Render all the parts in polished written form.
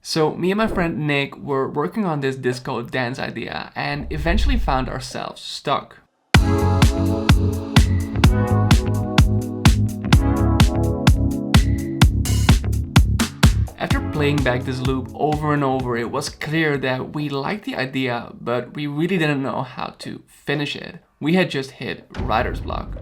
So me and my friend Nick were working on this disco dance idea and eventually found ourselves stuck. After playing back this loop over and over, it was clear that we liked the idea, but we really didn't know how to finish it. We had just hit writer's block.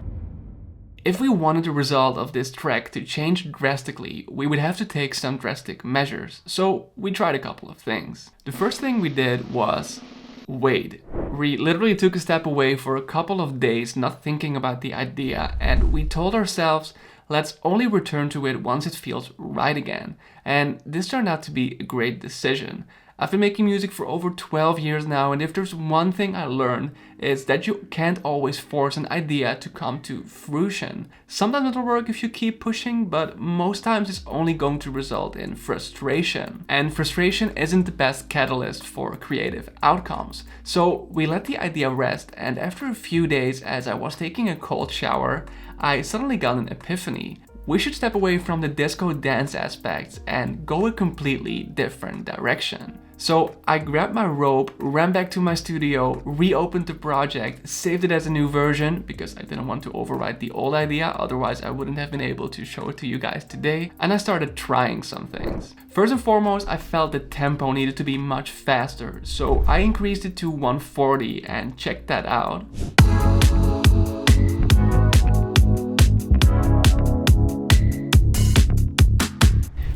If we wanted the result of this track to change drastically, we would have to take some drastic measures. So we tried a couple of things. The first thing we did was wait. We literally took a step away for a couple of days, not thinking about the idea, and we told ourselves, let's only return to it once it feels right again. And this turned out to be a great decision. I've been making music for over 12 years now, and if there's one thing I learned, is that you can't always force an idea to come to fruition. Sometimes it'll work if you keep pushing, but most times it's only going to result in frustration. And frustration isn't the best catalyst for creative outcomes. So we let the idea rest, and after a few days, as I was taking a cold shower, I suddenly got an epiphany. We should step away from the disco dance aspects and go a completely different direction. So I grabbed my rope, ran back to my studio, reopened the project, saved it as a new version because I didn't want to overwrite the old idea, otherwise I wouldn't have been able to show it to you guys today, and I started trying some things. First and foremost, I felt the tempo needed to be much faster, so I increased it to 140 and checked that out.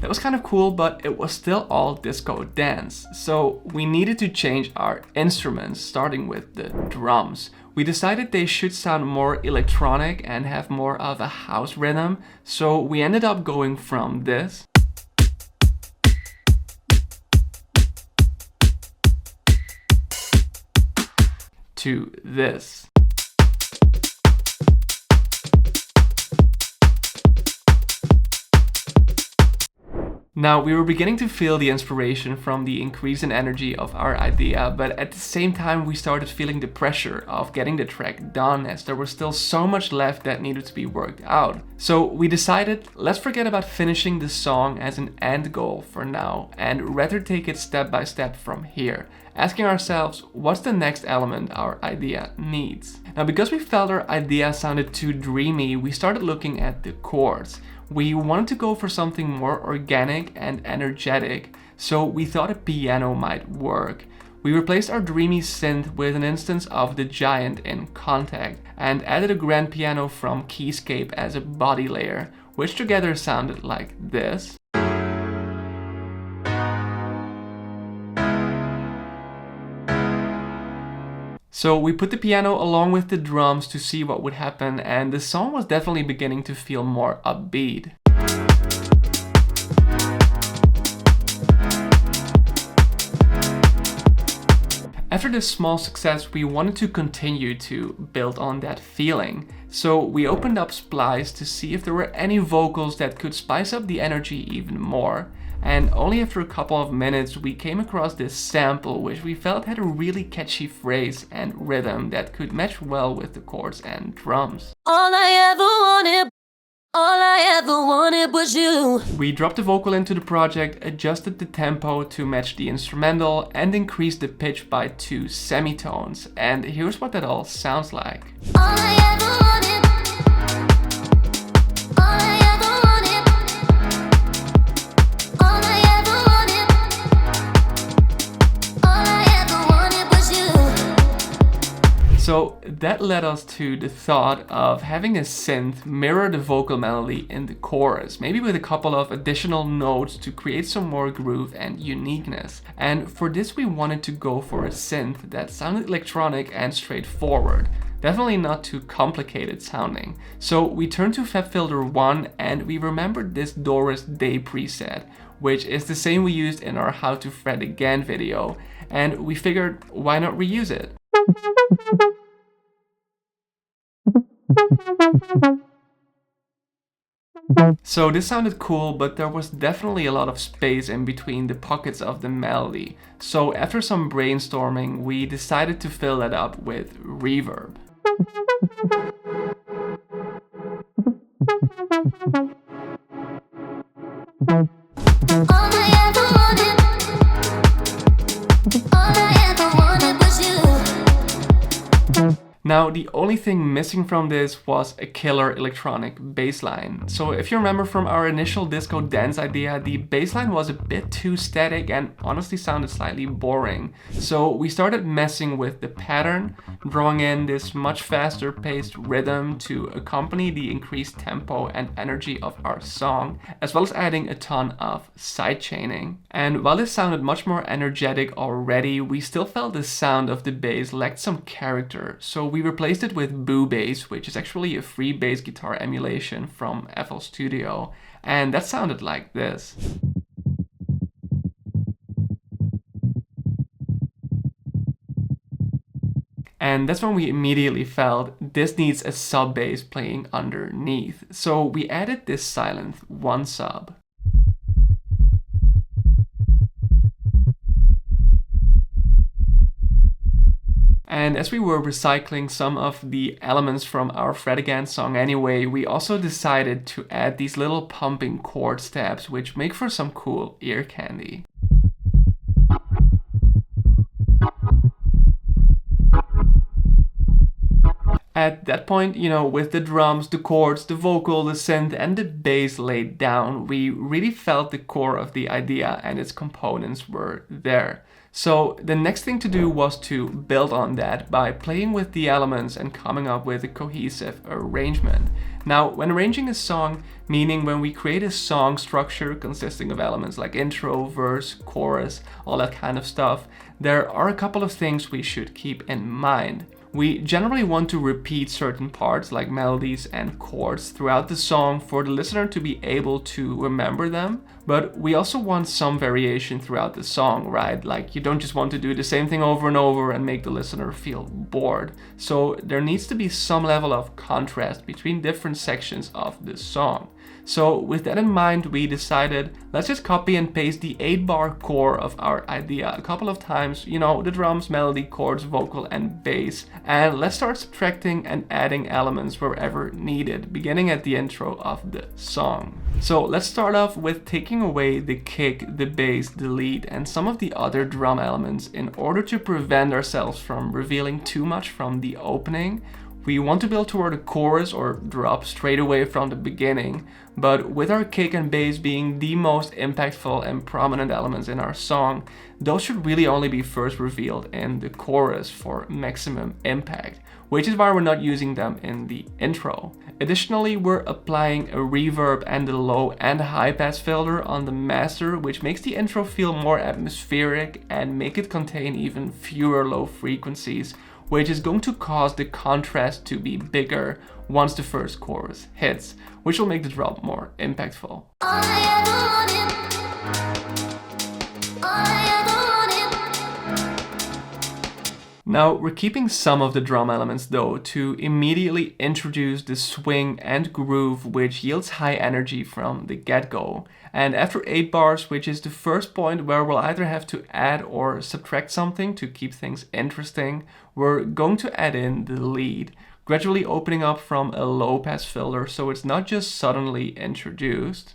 That was kind of cool, but it was still all disco dance. So we needed to change our instruments, starting with the drums. We decided they should sound more electronic and have more of a house rhythm. So we ended up going from this to this. Now, we were beginning to feel the inspiration from the increase in energy of our idea, but at the same time we started feeling the pressure of getting the track done, as there was still so much left that needed to be worked out. So we decided, let's forget about finishing the song as an end goal for now, and rather take it step by step from here, asking ourselves, what's the next element our idea needs? Now, because we felt our idea sounded too dreamy, we started looking at the chords. We wanted to go for something more organic and energetic, so we thought a piano might work. We replaced our dreamy synth with an instance of The Giant in Contact and added a grand piano from Keyscape as a body layer, which together sounded like this. So we put the piano along with the drums to see what would happen, and the song was definitely beginning to feel more upbeat. After this small success, we wanted to continue to build on that feeling. So we opened up Splice to see if there were any vocals that could spice up the energy even more. And only after a couple of minutes we came across this sample which we felt had a really catchy phrase and rhythm that could match well with the chords and drums. All I ever wanted was you. We dropped the vocal into the project, adjusted the tempo to match the instrumental, and increased the pitch by 2 semitones. And here's what that all sounds like. All I ever wanted. So that led us to the thought of having a synth mirror the vocal melody in the chorus, maybe with a couple of additional notes to create some more groove and uniqueness. And for this we wanted to go for a synth that sounded electronic and straightforward. Definitely not too complicated sounding. So we turned to FabFilter 1 and we remembered this Doris Day preset, which is the same we used in our How to Fret Again video, and we figured why not reuse it? So this sounded cool, but there was definitely a lot of space in between the pockets of the melody. So after some brainstorming, we decided to fill that up with reverb. All I ever wanted. Now, the only thing missing from this was a killer electronic bass line. So if you remember from our initial disco dance idea, the bass line was a bit too static and honestly sounded slightly boring. So we started messing with the pattern, drawing in this much faster paced rhythm to accompany the increased tempo and energy of our song, as well as adding a ton of sidechaining. And while this sounded much more energetic already, we still felt the sound of the bass lacked some character. So we replaced it with Boo Bass, which is actually a free bass guitar emulation from FL Studio, and that sounded like this. And that's when we immediately felt this needs a sub bass playing underneath. So we added this Sylenth 1 sub. And as we were recycling some of the elements from our Fred Again song anyway, we also decided to add these little pumping chord stabs, which make for some cool ear candy. At that point, with the drums, the chords, the vocal, the synth, and the bass laid down, we really felt the core of the idea and its components were there. So the next thing to do was to build on that by playing with the elements and coming up with a cohesive arrangement. Now, when arranging a song, meaning when we create a song structure consisting of elements like intro, verse, chorus, all that kind of stuff, there are a couple of things we should keep in mind. We generally want to repeat certain parts like melodies and chords throughout the song for the listener to be able to remember them, but we also want some variation throughout the song, right? Like you don't just want to do the same thing over and over and make the listener feel bored. So there needs to be some level of contrast between different sections of the song. So with that in mind, we decided, let's just copy and paste the 8-bar core of our idea a couple of times, the drums, melody, chords, vocal, and bass. And let's start subtracting and adding elements wherever needed, beginning at the intro of the song. So let's start off with taking away the kick, the bass, the lead, and some of the other drum elements in order to prevent ourselves from revealing too much from the opening. We want to build toward a chorus or drop straight away from the beginning, but with our kick and bass being the most impactful and prominent elements in our song, those should really only be first revealed in the chorus for maximum impact, which is why we're not using them in the intro. Additionally, we're applying a reverb and a low and high pass filter on the master, which makes the intro feel more atmospheric and make it contain even fewer low frequencies, which is going to cause the contrast to be bigger once the first chorus hits, which will make the drop more impactful. Now we're keeping some of the drum elements though to immediately introduce the swing and groove, which yields high energy from the get-go. And after 8 bars, which is the first point where we'll either have to add or subtract something to keep things interesting, we're going to add in the lead, gradually opening up from a low pass filter so it's not just suddenly introduced.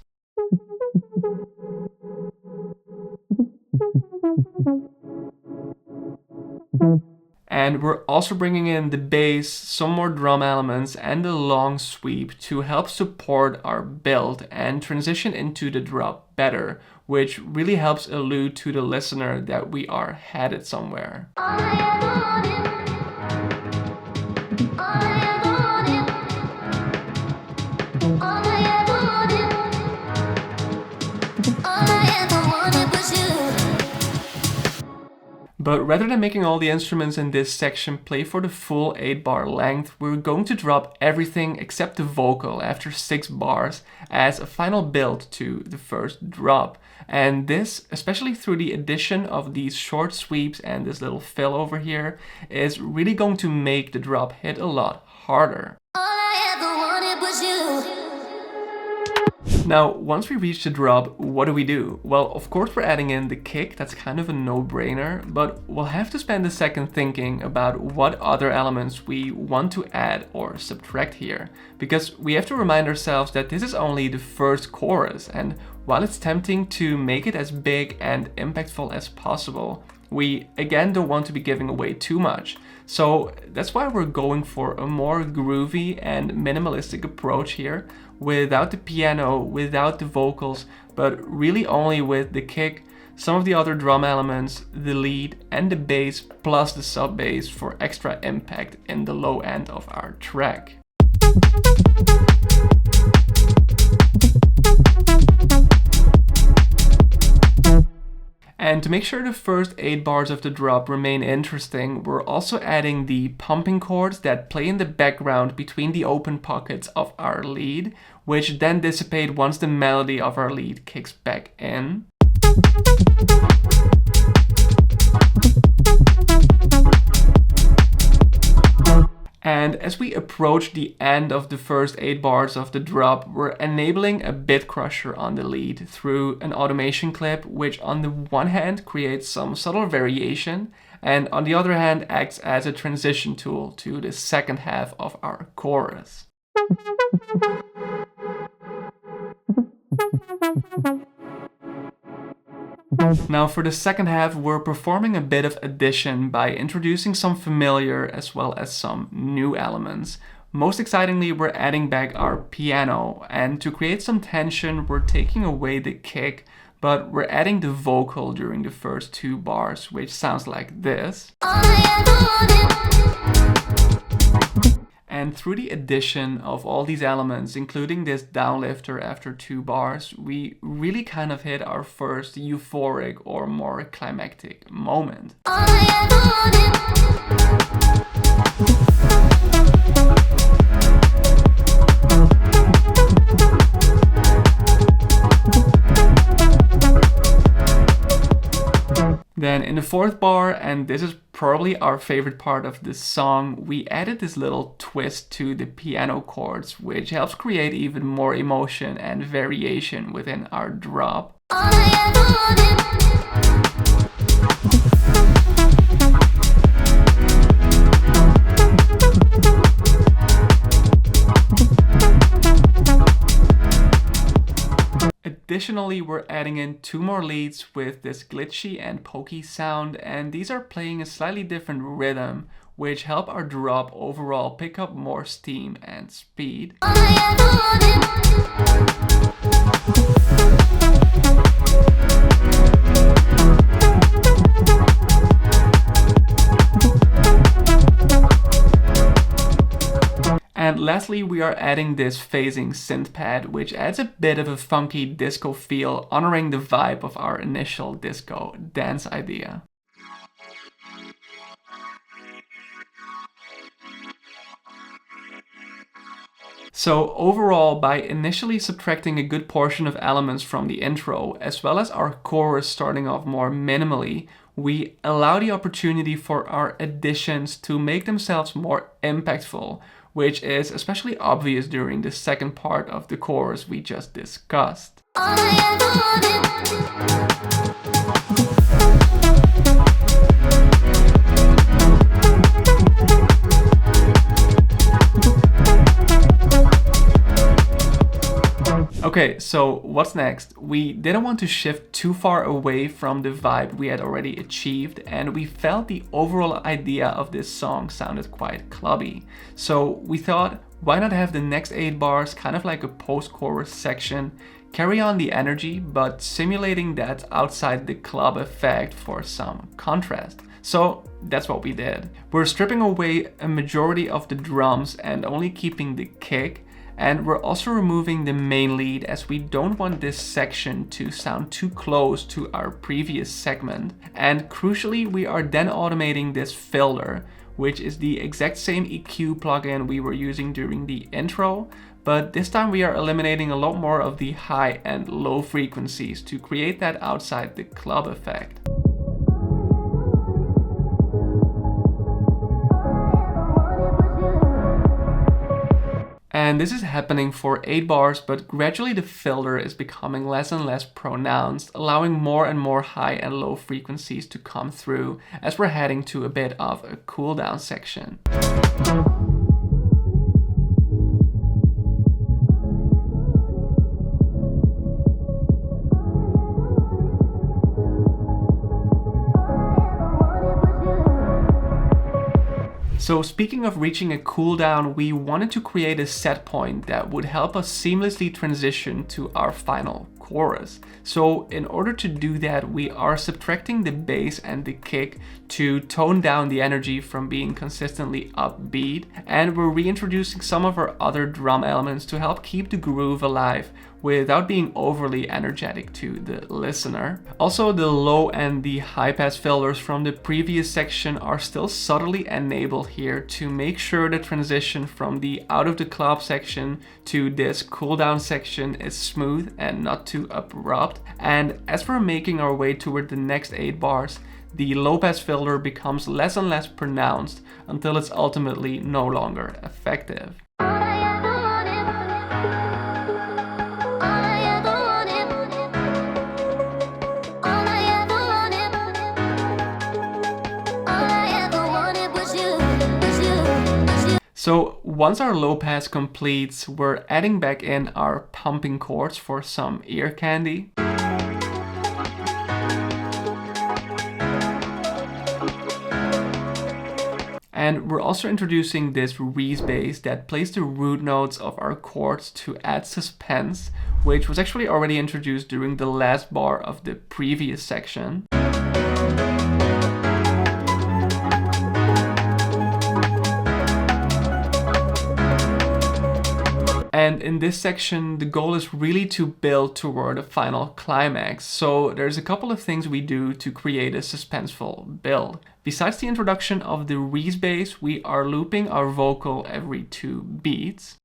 And we're also bringing in the bass, some more drum elements, and a long sweep to help support our build and transition into the drop better, which really helps allude to the listener that we are headed somewhere. But rather than making all the instruments in this section play for the full 8-bar length, we're going to drop everything except the vocal after 6 bars as a final build to the first drop. And this, especially through the addition of these short sweeps and this little fill over here, is really going to make the drop hit a lot harder. All I ever wanted was you. Now, once we reach the drop, what do? Well, of course we're adding in the kick, that's kind of a no-brainer, but we'll have to spend a second thinking about what other elements we want to add or subtract here, because we have to remind ourselves that this is only the first chorus, and while it's tempting to make it as big and impactful as possible, We again don't want to be giving away too much. So that's why we're going for a more groovy and minimalistic approach here, without the piano, without the vocals, but really only with the kick, some of the other drum elements, the lead and the bass, plus the sub bass for extra impact in the low end of our track. And to make sure the first 8 bars of the drop remain interesting, we're also adding the pumping chords that play in the background between the open pockets of our lead, which then dissipate once the melody of our lead kicks back in. And as we approach the end of the first 8 bars of the drop, we're enabling a bit crusher on the lead through an automation clip, which on the one hand creates some subtle variation, and on the other hand acts as a transition tool to the second half of our chorus. Now for the second half, we're performing a bit of addition by introducing some familiar as well as some new elements. Most excitingly, we're adding back our piano, and to create some tension, we're taking away the kick, but we're adding the vocal during the first 2 bars, which sounds like this. And through the addition of all these elements, including this downlifter after 2 bars, we really kind of hit our first euphoric or more climactic moment. Then in the 4th bar, and this is probably our favorite part of this song, we added this little twist to the piano chords, which helps create even more emotion and variation within our drop. Additionally, we're adding in 2 more leads with this glitchy and pokey sound, and these are playing a slightly different rhythm, which help our drop overall pick up more steam and speed. And lastly, we are adding this phasing synth pad, which adds a bit of a funky disco feel, honoring the vibe of our initial disco dance idea. So overall, by initially subtracting a good portion of elements from the intro, as well as our chorus starting off more minimally, we allow the opportunity for our additions to make themselves more impactful, which is especially obvious during the second part of the chorus we just discussed. Okay, so what's next? We didn't want to shift too far away from the vibe we had already achieved, and we felt the overall idea of this song sounded quite clubby. So we thought, why not have the next 8 bars kind of like a post-chorus section, carry on the energy, but simulating that outside the club effect for some contrast. So that's what we did. We're stripping away a majority of the drums and only keeping the kick. And we're also removing the main lead, as we don't want this section to sound too close to our previous segment. And crucially, we are then automating this filter, which is the exact same EQ plugin we were using during the intro, but this time we are eliminating a lot more of the high and low frequencies to create that outside the club effect. And this is happening for 8 bars, but gradually the filter is becoming less and less pronounced, allowing more and more high and low frequencies to come through as we're heading to a bit of a cool down section. So speaking of reaching a cooldown, we wanted to create a set point that would help us seamlessly transition to our final chorus. So in order to do that, we are subtracting the bass and the kick to tone down the energy from being consistently upbeat, and we're reintroducing some of our other drum elements to help keep the groove alive without being overly energetic to the listener. Also, the low and the high pass filters from the previous section are still subtly enabled here to make sure the transition from the out of the club section to this cooldown section is smooth and not too abrupt. And as we're making our way toward the next 8 bars, the low pass filter becomes less and less pronounced until it's ultimately no longer effective. So once our low pass completes, we're adding back in our pumping chords for some ear candy. And we're also introducing this Reese bass that plays the root notes of our chords to add suspense, which was actually already introduced during the last bar of the previous section. And in this section, the goal is really to build toward a final climax. So there's a couple of things we do to create a suspenseful build. Besides the introduction of the Reese bass, we are looping our vocal every 2 beats.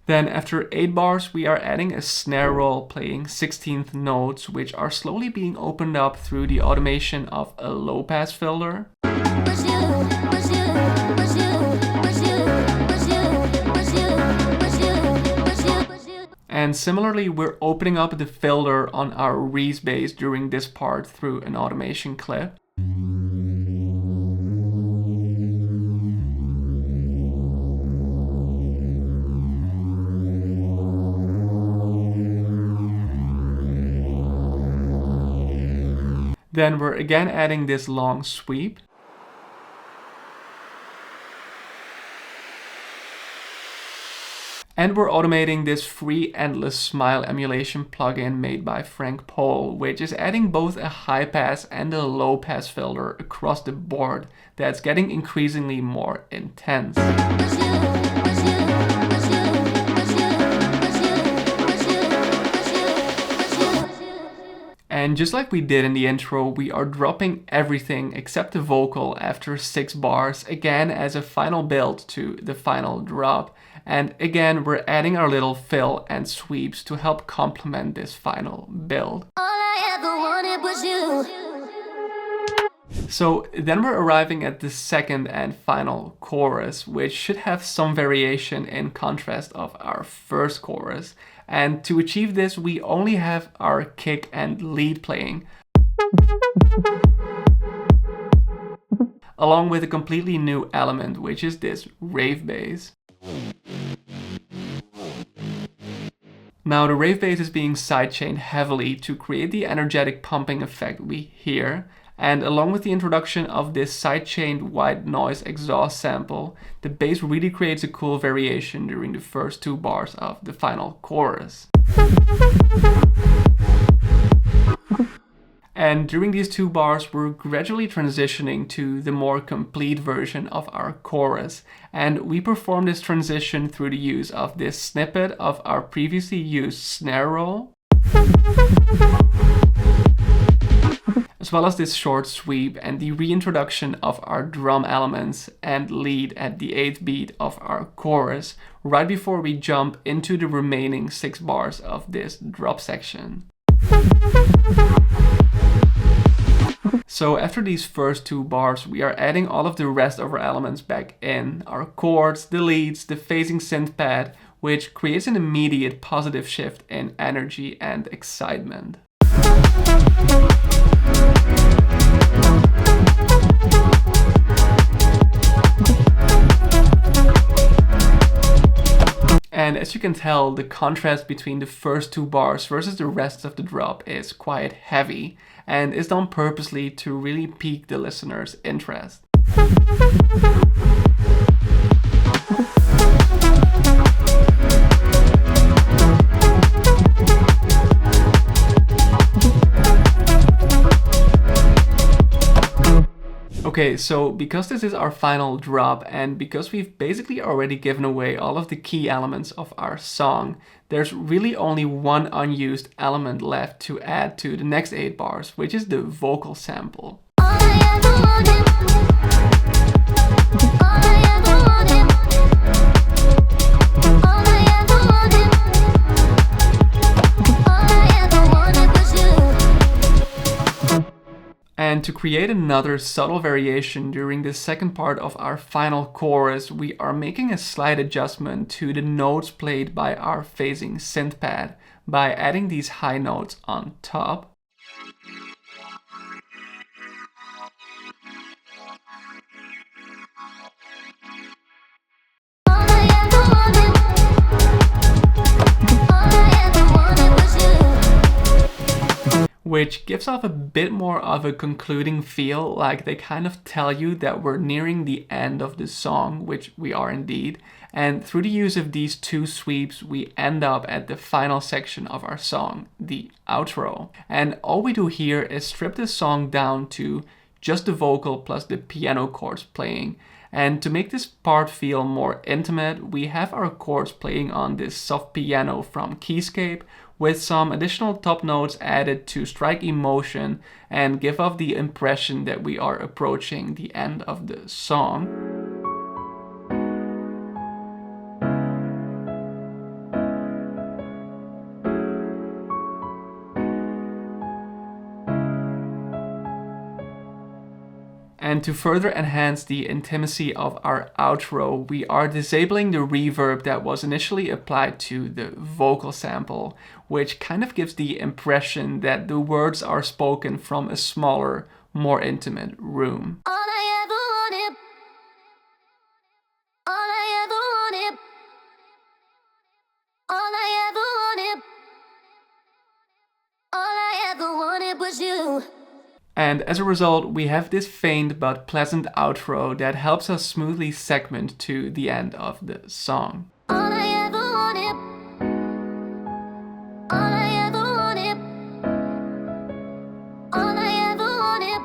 Then after 8 bars, we are adding a snare roll playing 16th notes, which are slowly being opened up through the automation of a low pass filter. And similarly, we're opening up the filter on our Reese bass during this part through an automation clip. Then we're again adding this long sweep. And we're automating this free Endless Smile emulation plugin made by Frank Pohl, which is adding both a high pass and a low pass filter across the board that's getting increasingly more intense. And just like we did in the intro, we are dropping everything except the vocal after 6 bars, again as a final build to the final drop. And again, we're adding our little fill and sweeps to help complement this final build. All I ever wanted was you. So then we're arriving at the second and final chorus, which should have some variation in contrast of our first chorus. And to achieve this, we only have our kick and lead playing, along with a completely new element, which is this rave bass. Now the rave bass is being sidechained heavily to create the energetic pumping effect we hear. And along with the introduction of this sidechained white noise exhaust sample, the bass really creates a cool variation during the first 2 bars of the final chorus. And during these 2 bars, we're gradually transitioning to the more complete version of our chorus. And we perform this transition through the use of this snippet of our previously used snare roll, as well as this short sweep and the reintroduction of our drum elements and lead at the 8th beat of our chorus, right before we jump into the remaining 6 bars of this drop section. So after these first 2 bars, we are adding all of the rest of our elements back in, our chords, the leads, the phasing synth pad, which creates an immediate positive shift in energy and excitement. And as you can tell, the contrast between the first 2 bars versus the rest of the drop is quite heavy and is done purposely to really pique the listener's interest. Okay, so because this is our final drop and because we've basically already given away all of the key elements of our song, there's really only one unused element left to add to the next 8 bars, which is the vocal sample. All I ever wanted. All I ever wanted. All I ever wanted. All I ever wanted was you. And to create another subtle variation during the second part of our final chorus, we are making a slight adjustment to the notes played by our phasing synth pad by adding these high notes on top. All I ever wanted. All I ever wanted was you. Which gives off a bit more of a concluding feel, like they kind of tell you that we're nearing the end of the song, which we are indeed. And through the use of these 2 sweeps, we end up at the final section of our song, the outro. And all we do here is strip this song down to just the vocal plus the piano chords playing. And to make this part feel more intimate, we have our chords playing on this soft piano from Keyscape, with some additional top notes added to strike emotion and give off the impression that we are approaching the end of the song. And to further enhance the intimacy of our outro, we are disabling the reverb that was initially applied to the vocal sample, which kind of gives the impression that the words are spoken from a smaller, more intimate room. All I ever wanted. All I ever wanted. All I ever wanted. All I ever wanted was you. And as a result, we have this faint but pleasant outro that helps us smoothly segment to the end of the song. All I ever wanted. All I ever wanted. All I ever wanted.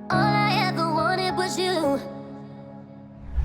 All I ever wanted was you.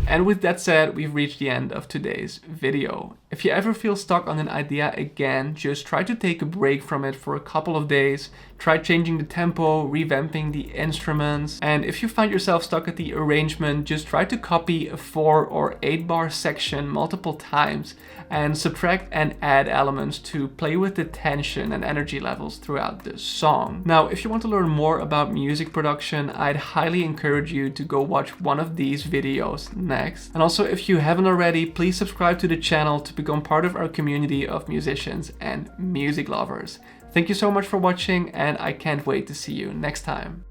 And with that said, we've reached the end of today's video. If you ever feel stuck on an idea again, just try to take a break from it for a couple of days, try changing the tempo, revamping the instruments, and if you find yourself stuck at the arrangement, just try to copy a 4 or 8 bar section multiple times and subtract and add elements to play with the tension and energy levels throughout the song. Now, if you want to learn more about music production, I'd highly encourage you to go watch one of these videos next. And also, if you haven't already, please subscribe to the channel to become part of our community of musicians and music lovers. Thank you so much for watching, and I can't wait to see you next time.